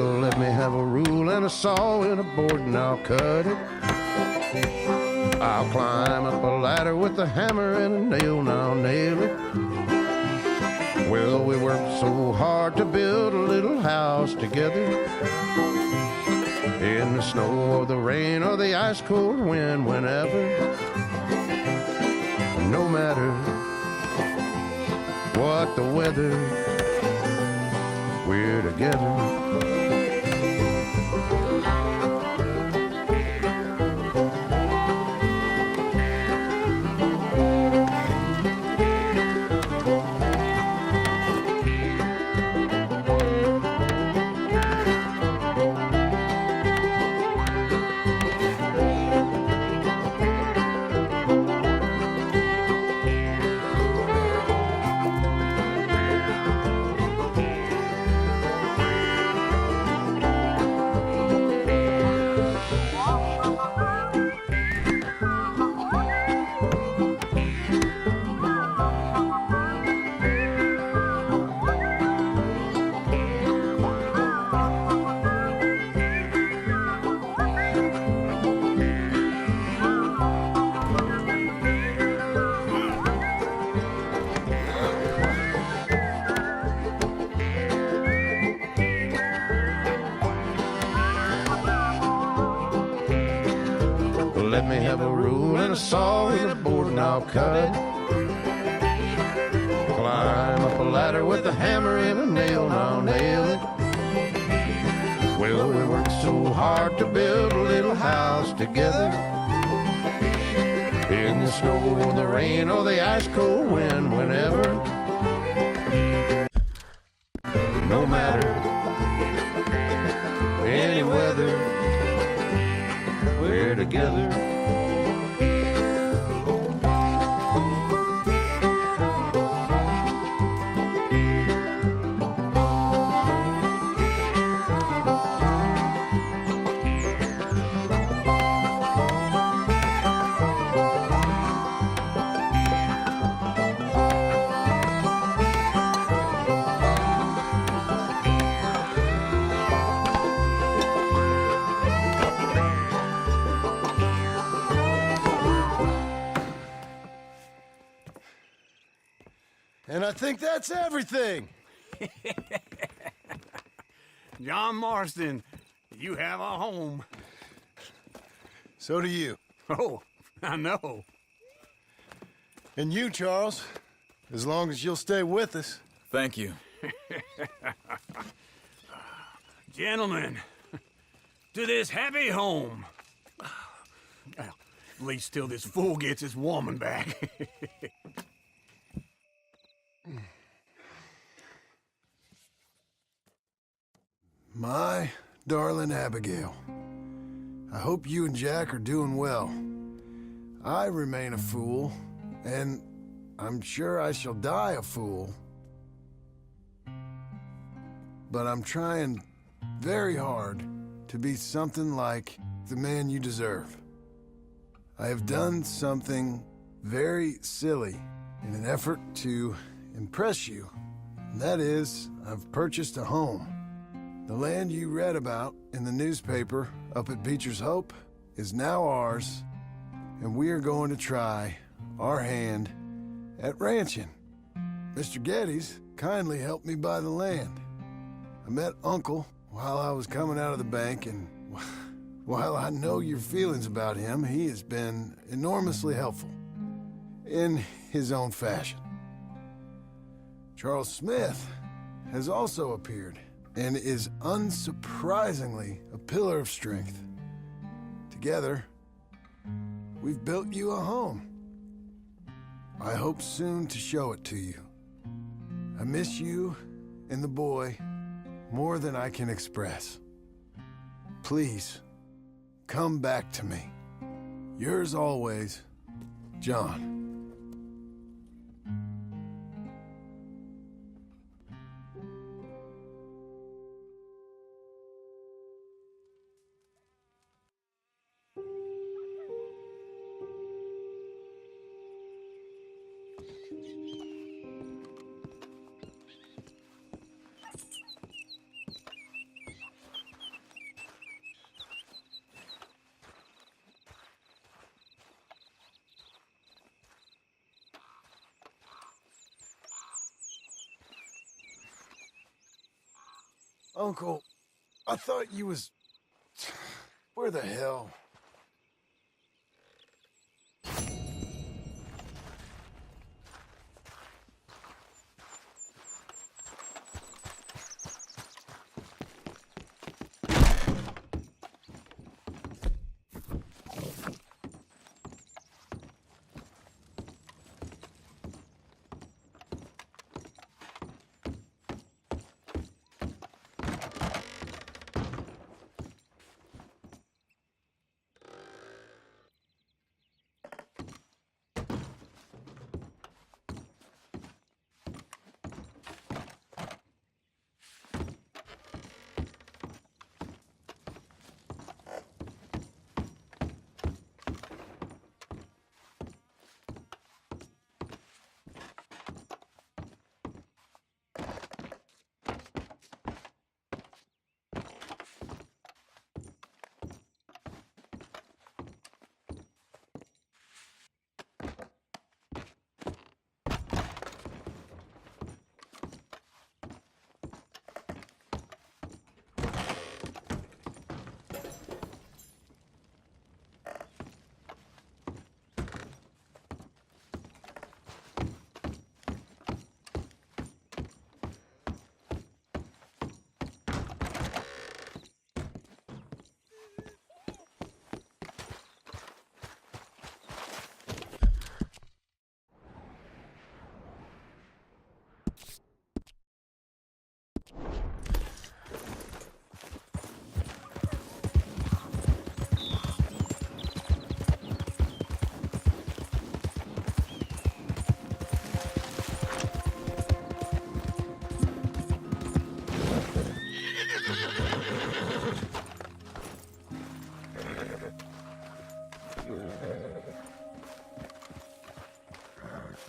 Well, let me have a rule and a saw and a board and I'll cut it. I'll climb up a ladder with a hammer and a nail and I'll nail it. Well, we worked so hard to build a little house together. In the snow or the rain or the ice cold wind, whenever. No matter what the weather, we're together. Let me have a rule and a saw and a board and I'll cut it. Climb up a ladder with a hammer and a nail and I'll nail it. Well, we worked so hard to build a little house together. In the snow or the rain or the ice cold wind, whenever. No matter any weather, we're together. And I think that's everything. John Marston, you have a home. So do you. Oh, I know. And you, Charles, as long as you'll stay with us. Thank you. Gentlemen, to this happy home. Well, at least till this fool gets his woman back. My darling Abigail, I hope you and Jack are doing well. I remain a fool, and I'm sure I shall die a fool. But I'm trying very hard to be something like the man you deserve. I have done something very silly in an effort to impress you. And that is, I've purchased a home. The land you read about in the newspaper up at Beecher's Hope is now ours, and we are going to try our hand at ranching. Mr. Geddes kindly helped me buy the land. I met Uncle while I was coming out of the bank, and while I know your feelings about him, he has been enormously helpful in his own fashion. Charles Smith has also appeared and is unsurprisingly a pillar of strength. Together, we've built you a home. I hope soon to show it to you. I miss you and the boy more than I can express. Please, come back to me. Yours always, John. Uncle, I thought you was... Where the hell?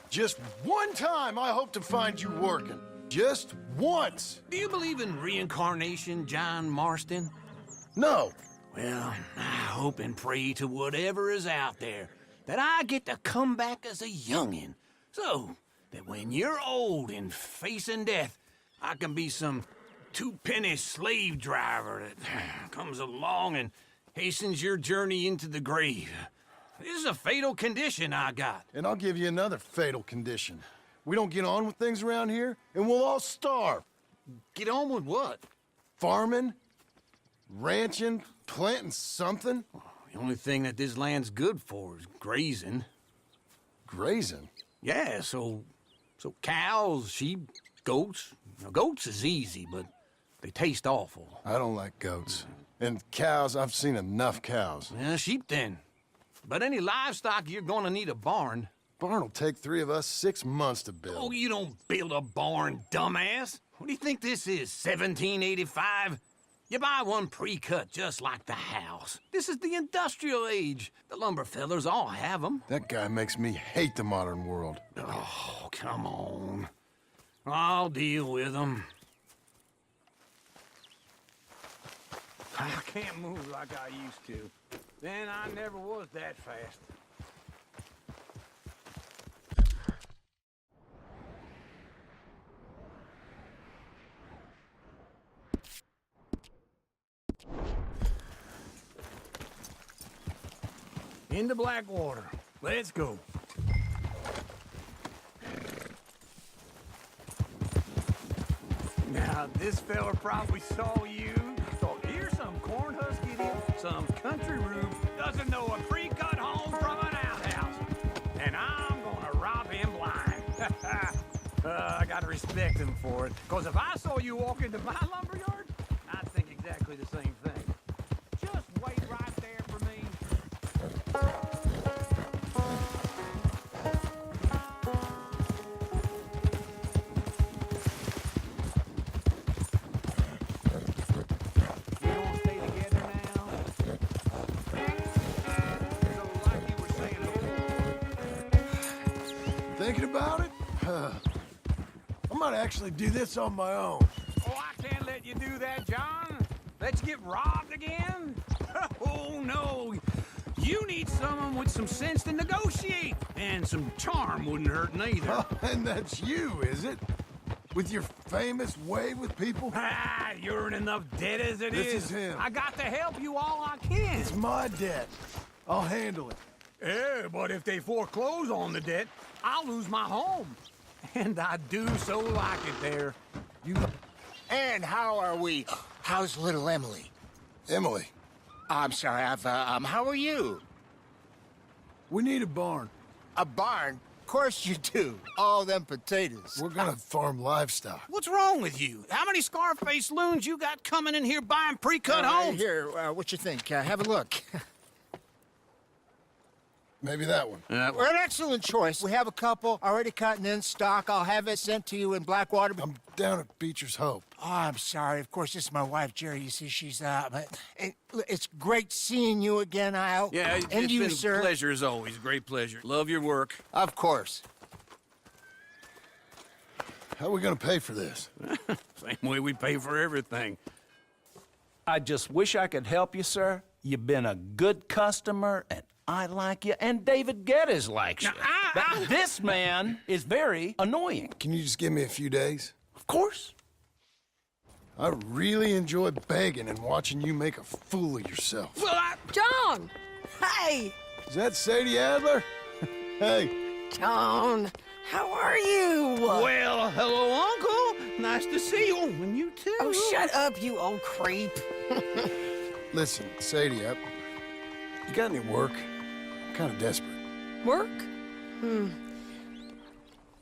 Just one time I hope to find you working. Just once. Do you believe in reincarnation, John Marston? No. Well, I hope and pray to whatever is out there that I get to come back as a youngin', so that when you're old and facing death, I can be some two-penny slave driver that comes along and hastens your journey into the grave. This is a fatal condition I got. And I'll give you another fatal condition. We don't get on with things around here, and we'll all starve. Get on with what? Farming, ranching, planting something. The only thing that this land's good for is grazing. Grazing? Yeah, so cows, sheep, goats. Now, goats is easy, but they taste awful. I don't like goats. And cows, I've seen enough cows. Yeah, sheep then. But any livestock, you're gonna need a barn. Barn will take 3 of us 6 months to build. Oh, you don't build a barn, dumbass. What do you think this is, 1785? You buy one pre-cut just like the house. This is the industrial age. The lumber fellers all have them. That guy makes me hate the modern world. Oh, come on. I'll deal with them. I can't move like I used to. Then I never was that fast. Into Blackwater. Let's go. Now, this fella probably saw you. Thought, here's some corn husk idiot, some country rube, doesn't know a pre-cut home from an outhouse. And I'm gonna rob him blind. I gotta respect him for it. Because if I saw you walk into my lumberyard, I'd think exactly the same thing. Just wait right there for me. Thinking about it? I might actually do this on my own. Oh, I can't let you do that, John. Let you get robbed again? Oh, no. You need someone with some sense to negotiate. And some charm wouldn't hurt neither. And that's you, is it? With your famous way with people? Ah, you're in enough debt as it is. This is him. I got to help you all I can. It's my debt. I'll handle it. Yeah, but if they foreclose on the debt, I'll lose my home. And I do so like it there. You... And how are we? How's little Emily? Emily, I'm sorry, how are you? we need a barn. A barn? Of course you do. All them potatoes. We're gonna farm livestock. What's wrong with you? How many Scarface loons you got coming in here buying pre-cut homes? Here, what you think? Have a look. Maybe that one. We're an excellent choice. We have a couple already cut and in stock. I'll have it sent to you in Blackwater. I'm down at Beecher's Hope. Oh, I'm sorry. Of course, this is my wife, Jerry. You see, she's but it's great seeing you again, Al. Yeah, and it's you, been sir. a pleasure as always. Great pleasure. Love your work. Of course. How are we gonna pay for this? Same way we pay for everything. I just wish I could help you, sir. You've been a good customer, and I like you, and David Geddes likes you. But this man is very annoying. Can you just give me a few days? Of course. I really enjoy begging and watching you make a fool of yourself. Well, John! Hey! Is that Sadie Adler? Hey, John, how are you? well, hello, Uncle. Nice to see you. And you too. Oh, shut up, you old creep. listen, Sadie, you got any work? I'm kind of desperate. Work?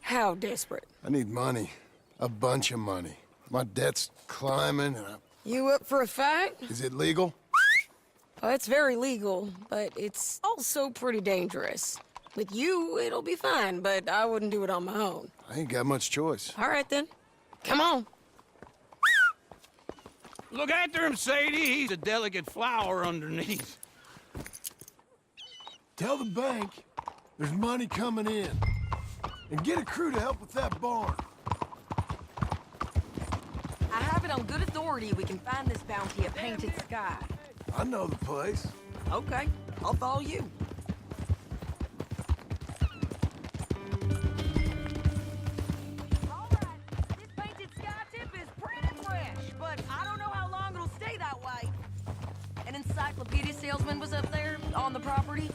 How desperate? I need money. A bunch of money. My debt's climbing, and You up for a fight? is it legal? Oh, it's very legal, but it's also pretty dangerous. With you, it'll be fine, but I wouldn't do it on my own. I ain't got much choice. All right, then. Come on. Look after him, Sadie. He's a delicate flower underneath. Tell the bank there's money coming in. And get a crew to help with that barn. I have it on good authority we can find this bounty at Painted Sky. I know the place. Okay, I'll follow you. All right, this Painted Sky tip is pretty fresh, but I don't know how long it'll stay that way. An encyclopedia salesman was up there on the property.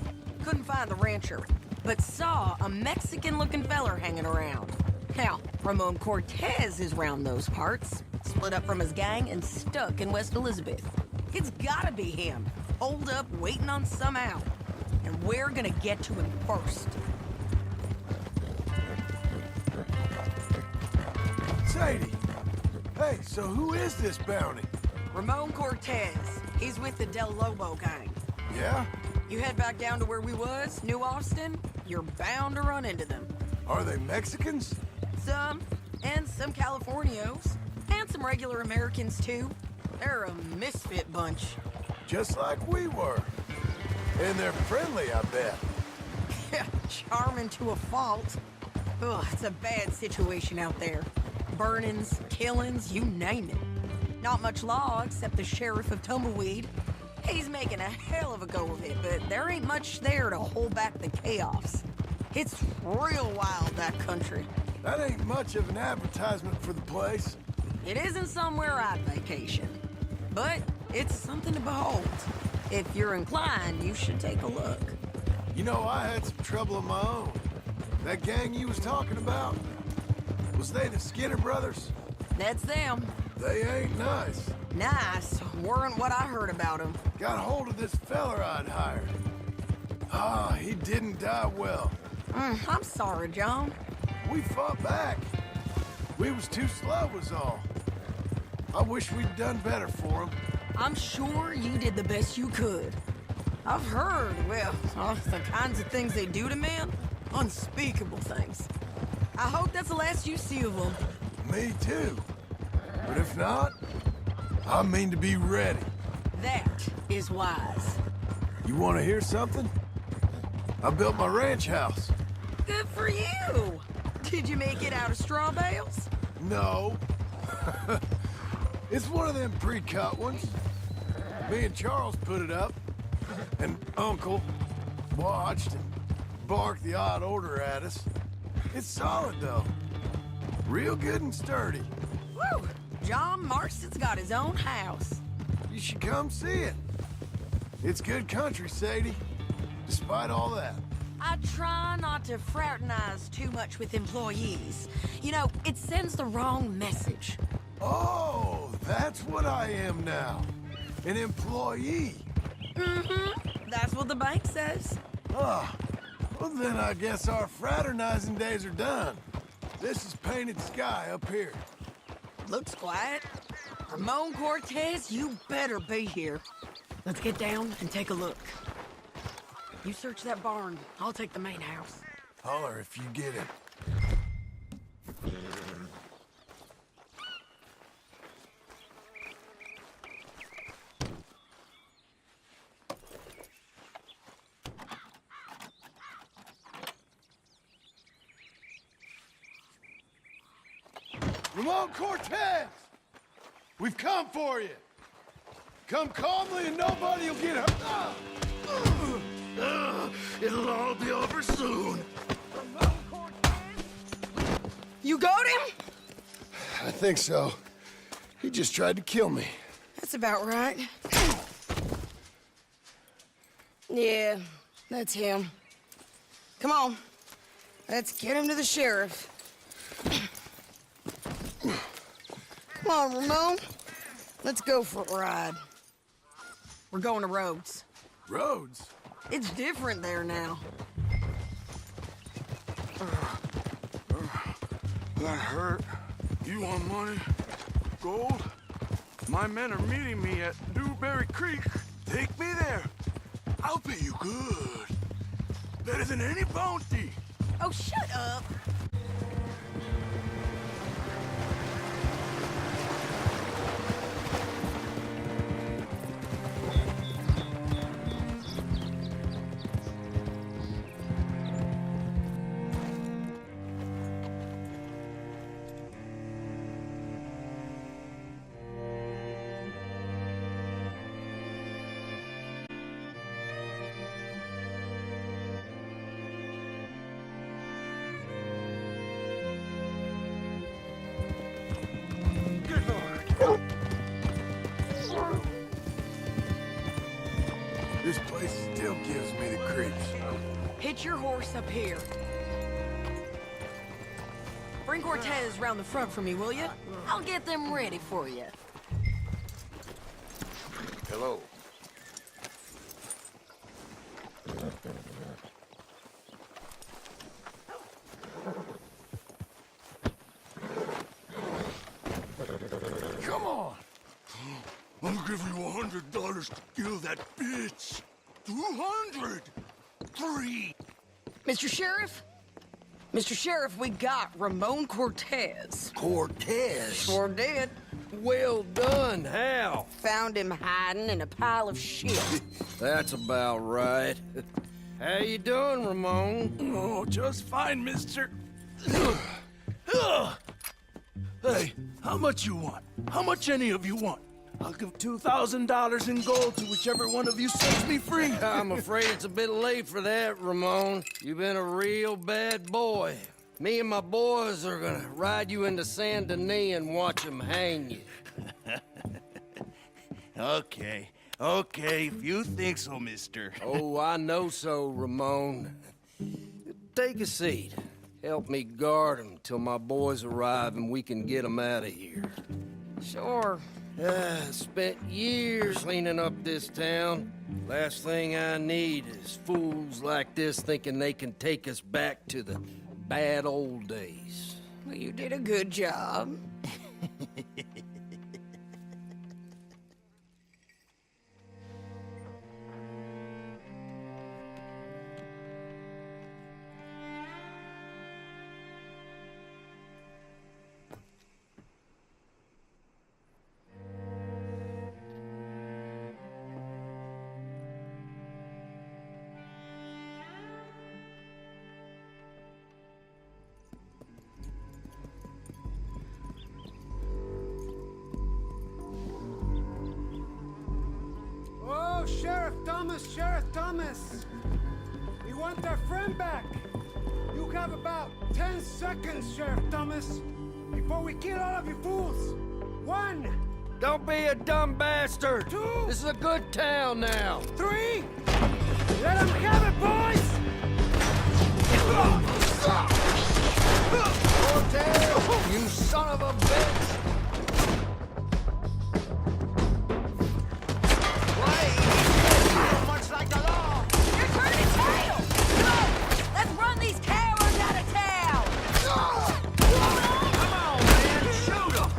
Couldn't find the rancher, but saw a Mexican-looking feller hanging around. Now, Ramon Cortez is round those parts, split up from his gang and stuck in West Elizabeth. It's gotta be him, holed up waiting on some out. And we're gonna get to him first. Sadie! Hey, so who is this bounty? Ramon Cortez. He's with the Del Lobo gang. Yeah? You head back down to where we was, New Austin, you're bound to run into them. Are they Mexicans? Some, and some Californios. And some regular Americans, too. They're a misfit bunch. Just like we were. And they're friendly, I bet. Yeah, charming to a fault. Ugh, it's a bad situation out there. Burnings, killings, you name it. Not much law except the sheriff of Tumbleweed. He's making a hell of a go of it, but there ain't much there to hold back the chaos. It's real wild, that country. That ain't much of an advertisement for the place. It isn't somewhere I'd vacation, but it's something to behold. If you're inclined, you should take a look. You know, I had some trouble of my own. That gang you was talking about, was they the Skinner brothers? That's them. They ain't nice. Nice weren't what I heard about them. Got hold of this feller I'd hired. Ah, he didn't die well. I'm sorry, John. We fought back. We was too slow was all. I wish we'd done better for him. I'm sure you did the best you could. I've heard, well, the kinds of things they do to men. Unspeakable things. I hope that's the last you see of them. Me too. But if not, I mean to be ready. That is wise. You want to hear something? I built my ranch house. Good for you. Did you make it out of straw bales? No. It's one of them pre-cut ones. Me and Charles put it up, and Uncle watched and barked the odd order at us. It's solid, though. Real good and sturdy. Woo! John Marston's got his own house. You should come see it. It's good country, Sadie. Despite all that. I try not to fraternize too much with employees. You know, it sends the wrong message. Oh, that's what I am now. An employee. Mm-hmm. That's what the bank says. Ah, well then I guess our fraternizing days are done. This is painted sky up here. Looks quiet. Ramon Cortez, you better be here. Let's get down and take a look. You search that barn. I'll take the main house. Holler if you get it. Ramon Cortez! We've come for you! Come calmly and nobody will get hurt! It'll all be over soon. You got him? I think so. He just tried to kill me. That's about right. Yeah, that's him. Come on. Let's get him to the sheriff. Come on, Ramon. Let's go for a ride. We're going to Rhodes. Rhodes? It's different there now. That hurt. You want money? Gold? My men are meeting me at Newberry Creek. Take me there. I'll pay you good. Better than any bounty. Oh, shut up. This place still gives me the creeps. Hitch your horse up here. Bring Cortez round the front for me, will you? I'll get them ready for you. Hello. Come on! I'll give you $100 to kill that bitch. 200. 3. Mr. Sheriff? Mr. Sheriff, we got Ramon Cortez. Cortez? Sure did. Well done, Hal. Found him hiding in a pile of shit. That's about right. How you doing, Ramon? Oh, just fine, mister. Hey, how much you want? How much any of you want? I'll give $2,000 in gold to whichever one of you sets me free. I'm afraid it's a bit late for that, Ramon. You've been a real bad boy. Me and my boys are gonna ride you into Saint Denis and watch them hang you. Okay, if you think so, mister. Oh, I know so, Ramon. Take a seat. Help me guard them till my boys arrive and we can get them out of here. Sure. Spent years cleaning up this town. Last thing I need is fools like this thinking they can take us back to the bad old days. Well, you did a good job. Oh, Sheriff Thomas! We want our friend back! You have about 10 seconds, Sheriff Thomas. before we kill all of you fools. 1, Don't be a dumb bastard! 2, This is a good town now. 3. Let them have it, boys! Cortez, you son of a bitch! Much like the law. You're turning tail! Come on! Let's run these cowards out of town! Come on, man, shoot 'em!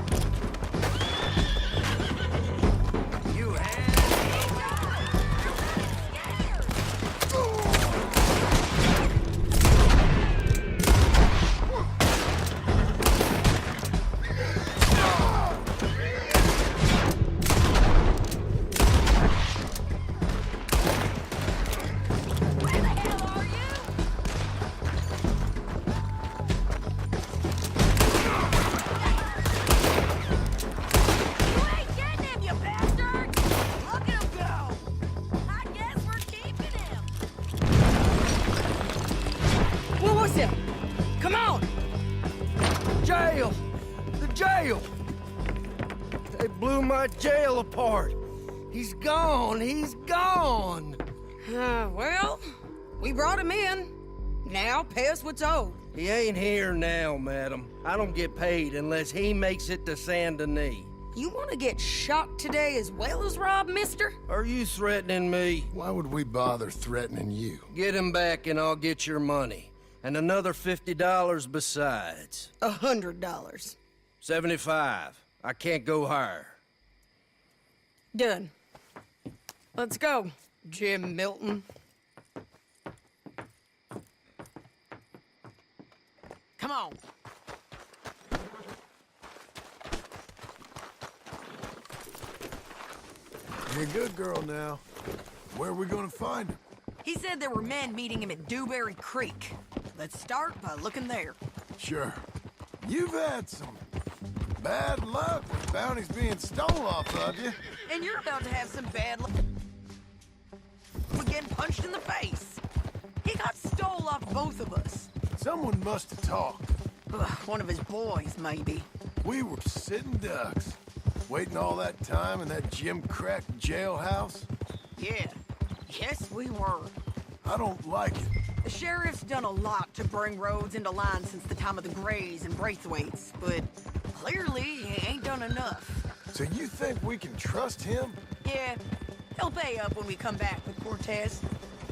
You had Where the hell are you? You ain't getting him, you bastard! Look at him go! I guess we're keeping him. What was it? Come on! Jail! The jail! They blew my jail apart. He's gone! He's gone! Well, we brought him in. Now pay us what's owed. He ain't here now, madam. I don't get paid unless he makes it to Saint Denis. You want to get shot today as well as Rob, mister? Are you threatening me? Why would we bother threatening you? Get him back and I'll get your money. And another $50 besides. $100. 75. I can't go higher. Done. Let's go, Jim Milton. Come on. You're a good girl now. Where are we gonna find him? He said there were men meeting him at Dewberry Creek. Let's start by looking there. Sure. You've had some bad luck with bounties being stolen off of you. And you're about to have some bad luck with getting punched in the face. He got stole off both of us. Someone must have talked. Ugh, one of his boys, maybe. We were sitting ducks, waiting all that time in that Jim Crack jailhouse. Yeah. Yes, we were. I don't like it. The sheriff's done a lot to bring roads into line since the time of the Grays and Braithwaites, but clearly he ain't done enough. So you think we can trust him? Yeah, he'll pay up when we come back with Cortez.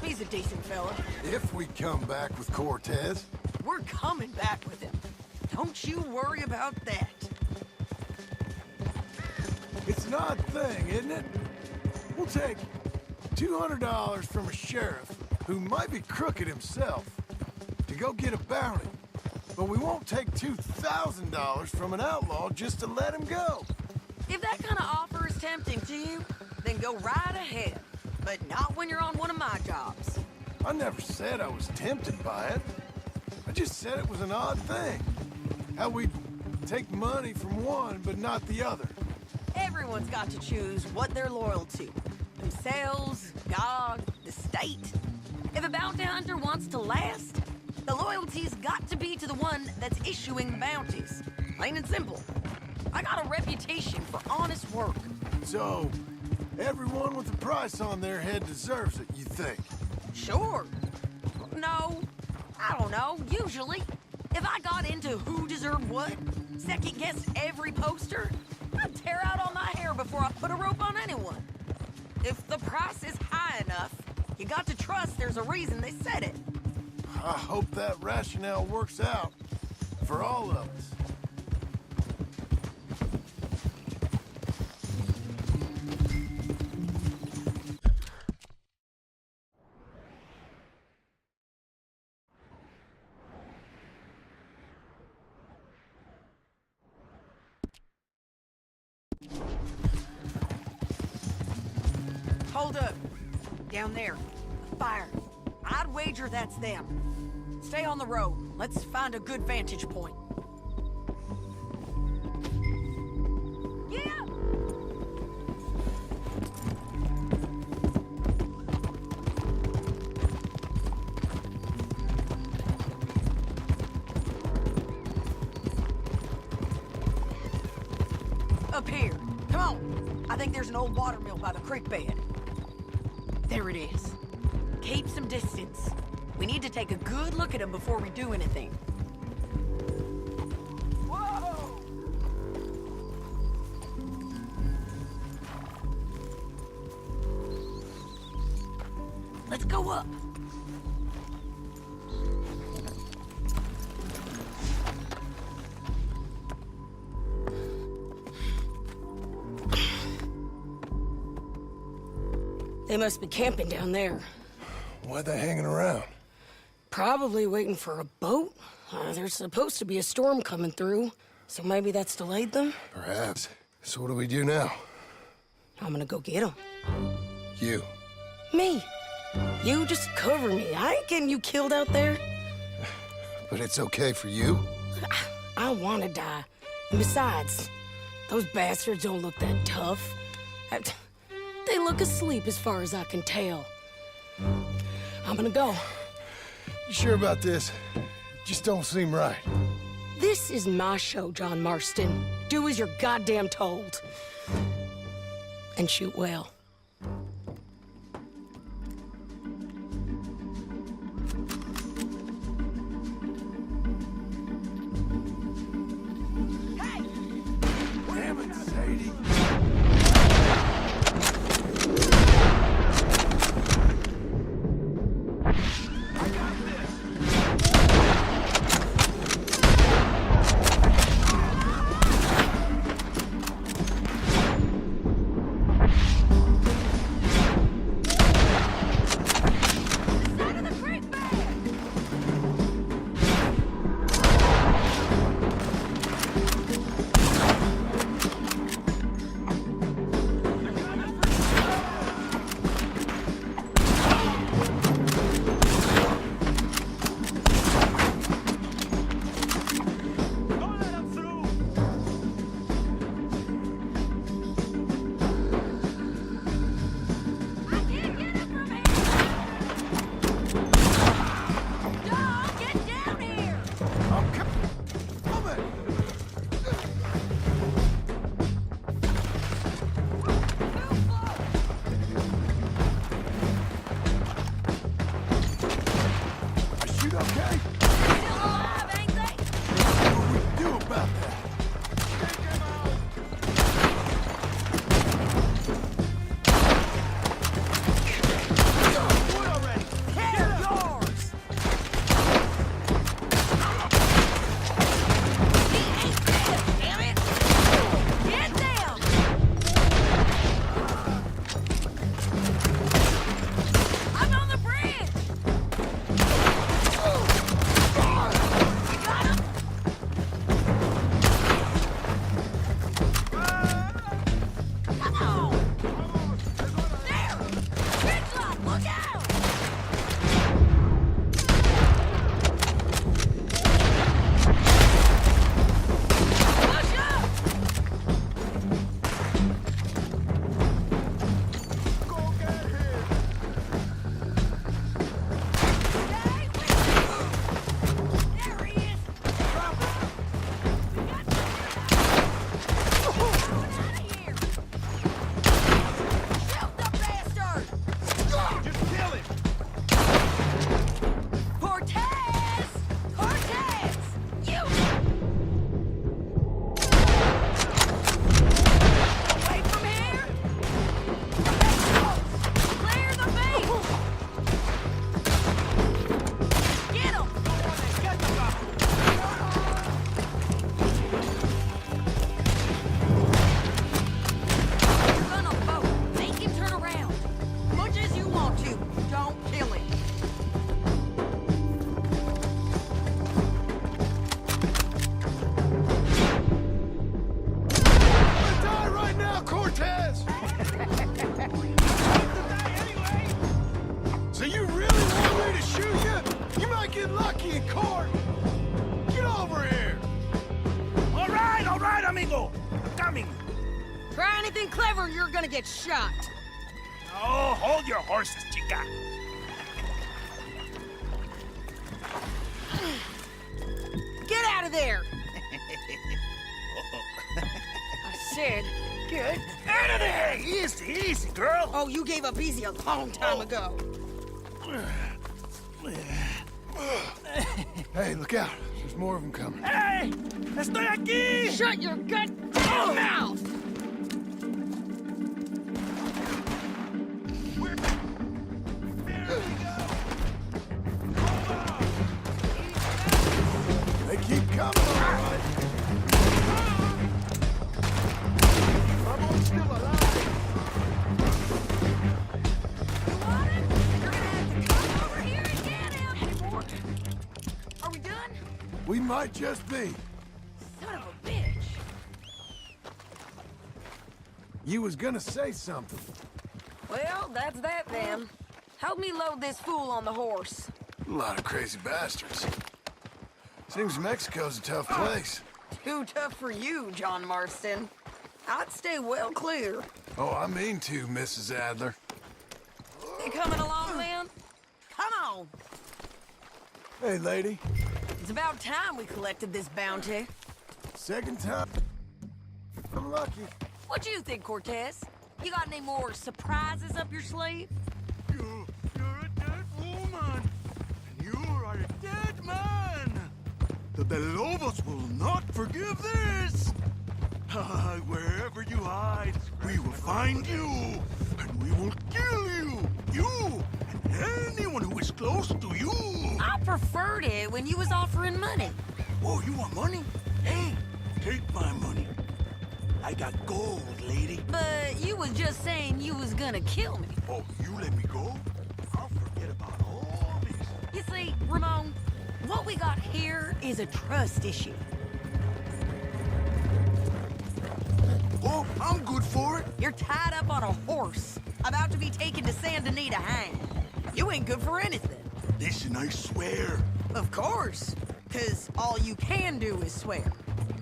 He's a decent fella. If we come back with Cortez. We're coming back with him. Don't you worry about that. It's an odd thing, isn't it? We'll take $200 from a sheriff who might be crooked himself to go get a bounty, but we won't take $2,000 from an outlaw just to let him go. If that kind of offer is tempting to you, then go right ahead. But not when you're on one of my jobs. I never said I was tempted by it. I just said it was an odd thing. How we take money from one but not the other. Everyone's got to choose what they're loyal to. Themselves, God, the state. If a bounty hunter wants to last, the loyalty's got to be to the one that's issuing the bounties. Plain and simple. I got a reputation for honest work. So, everyone with a price on their head deserves it, you think? Sure. No, I don't know, usually. If I got into who deserved what, second-guessed every poster, I'd tear out all my hair before I put a rope on anyone. If the price is high enough, you got to trust there's a reason they said it. I hope that rationale works out for all of us. Hold up. Down there. Fire. I'd wager that's them. Stay on the road. Let's find a good vantage point. Yeah! up here. Come on. I think there's an old water mill by the creek bed. There it is. Keep some distance. We need to take a good look at them before we do anything. Whoa! Let's go up. They must be camping down there. Why are they hanging around? Probably waiting for a boat. There's supposed to be a storm coming through, so maybe that's delayed them. Perhaps. So what do we do now? I'm gonna go get them. You. Me. You just cover me. I ain't getting you killed out there. But it's okay for you? I don't want to die. And besides, those bastards don't look that tough. They look asleep as far as I can tell. I'm gonna go. You sure about this? Just don't seem right. This is my show, John Marston. Do as you're goddamn told. And shoot well. Damn it, Sadie. Try anything clever, you're gonna get shot. Oh, hold your horses, chica. Get out of there! I said. Get out of there! Easy, easy, girl. Oh, you gave up easy a long time ago. Hey, look out. There's more of them coming. Hey! Estoy aquí! Shut your goddamn mouth! They keep coming, all right. I'm still alive. You want him? You're gonna have to come over here and get him! Hey, Mort. Are we done? We might just be. Son of a bitch. You was gonna say something. Well, that's that then. Help me load this fool on the horse. A lot of crazy bastards. Seems Mexico's a tough place. Too tough for you, John Marston. I'd stay well clear. Oh, I mean to, Mrs. Adler. You coming along, then? Come on. Hey, lady. It's about time we collected this bounty. Second time. I'm lucky. What you think, Cortez? You got any more surprises up your sleeve? You're a dead woman. And you are a dead man. The Lobos will not forgive this. Wherever you hide, we will find you. And we will kill you. You and anyone who is close to you. I preferred it when you was offering money. Oh, you want money? Hey, take my money. I got gold, lady. But you was just saying you was gonna kill me. Oh, you let me go? I'll forget about all this. You see, Ramon, what we got here is a trust issue. Oh, I'm good for it. You're tied up on a horse, about to be taken to San Denis to hang. You ain't good for anything. Listen, I swear. Of course, because all you can do is swear.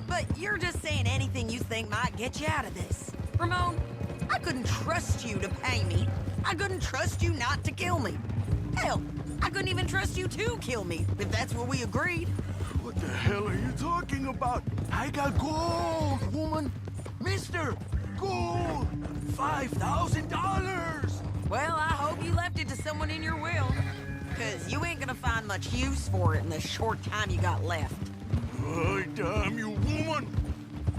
But you're just saying anything you think might get you out of this. Ramon, I couldn't trust you to pay me. I couldn't trust you not to kill me. Hell, I couldn't even trust you to kill me, if that's what we agreed. What the hell are you talking about? I got gold, woman. Mister, gold. $5,000. Well, I hope you left it to someone in your will. Because you ain't gonna find much use for it in the short time you got left. Oh, damn you, woman.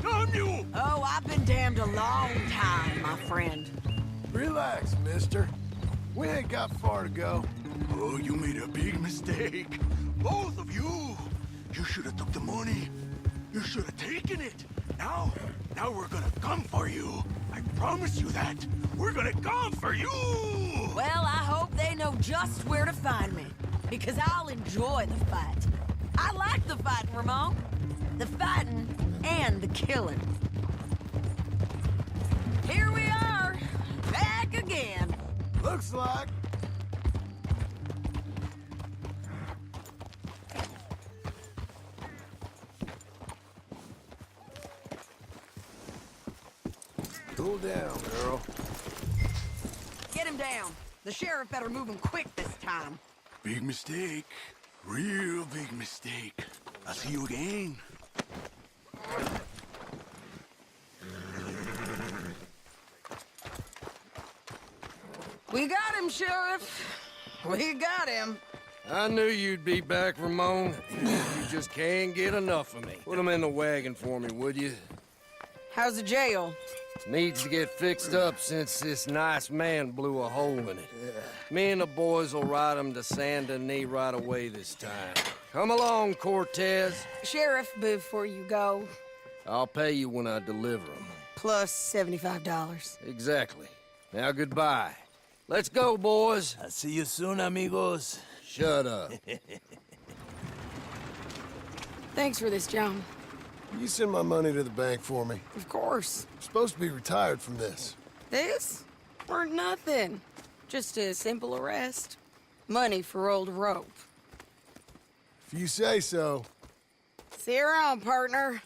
Damn you. Oh, I've been damned a long time, my friend. Relax, mister. We ain't got far to go. Oh, you made a big mistake. Both of you. You should have took the money. You should have taken it. Now we're gonna come for you. I promise you that. We're gonna come for you. Well, I hope they know just where to find me. Because I'll enjoy the fight. I like the fighting, Ramon. The fighting and the killing. Here we are, back again. Looks like. Cool down, girl. Get him down. The sheriff better move him quick this time. Big mistake. Real big mistake. I'll see you again. We got him, Sheriff. We got him. I knew you'd be back, Ramon. You just can't get enough of me. Put him in the wagon for me, would you? How's the jail? Needs to get fixed up since this nice man blew a hole in it. Me and the boys will ride him to San Denis right away this time. Come along, Cortez. Sheriff, before you go, I'll pay you when I deliver him. plus $75. Exactly. Now, goodbye. Let's go, boys. I'll see you soon, amigos. Shut up. Thanks for this, John. You send my money to the bank for me. Of course. I'm supposed to be retired from this. This? Weren't nothing. Just a simple arrest. Money for old rope. If you say so. See you around, partner.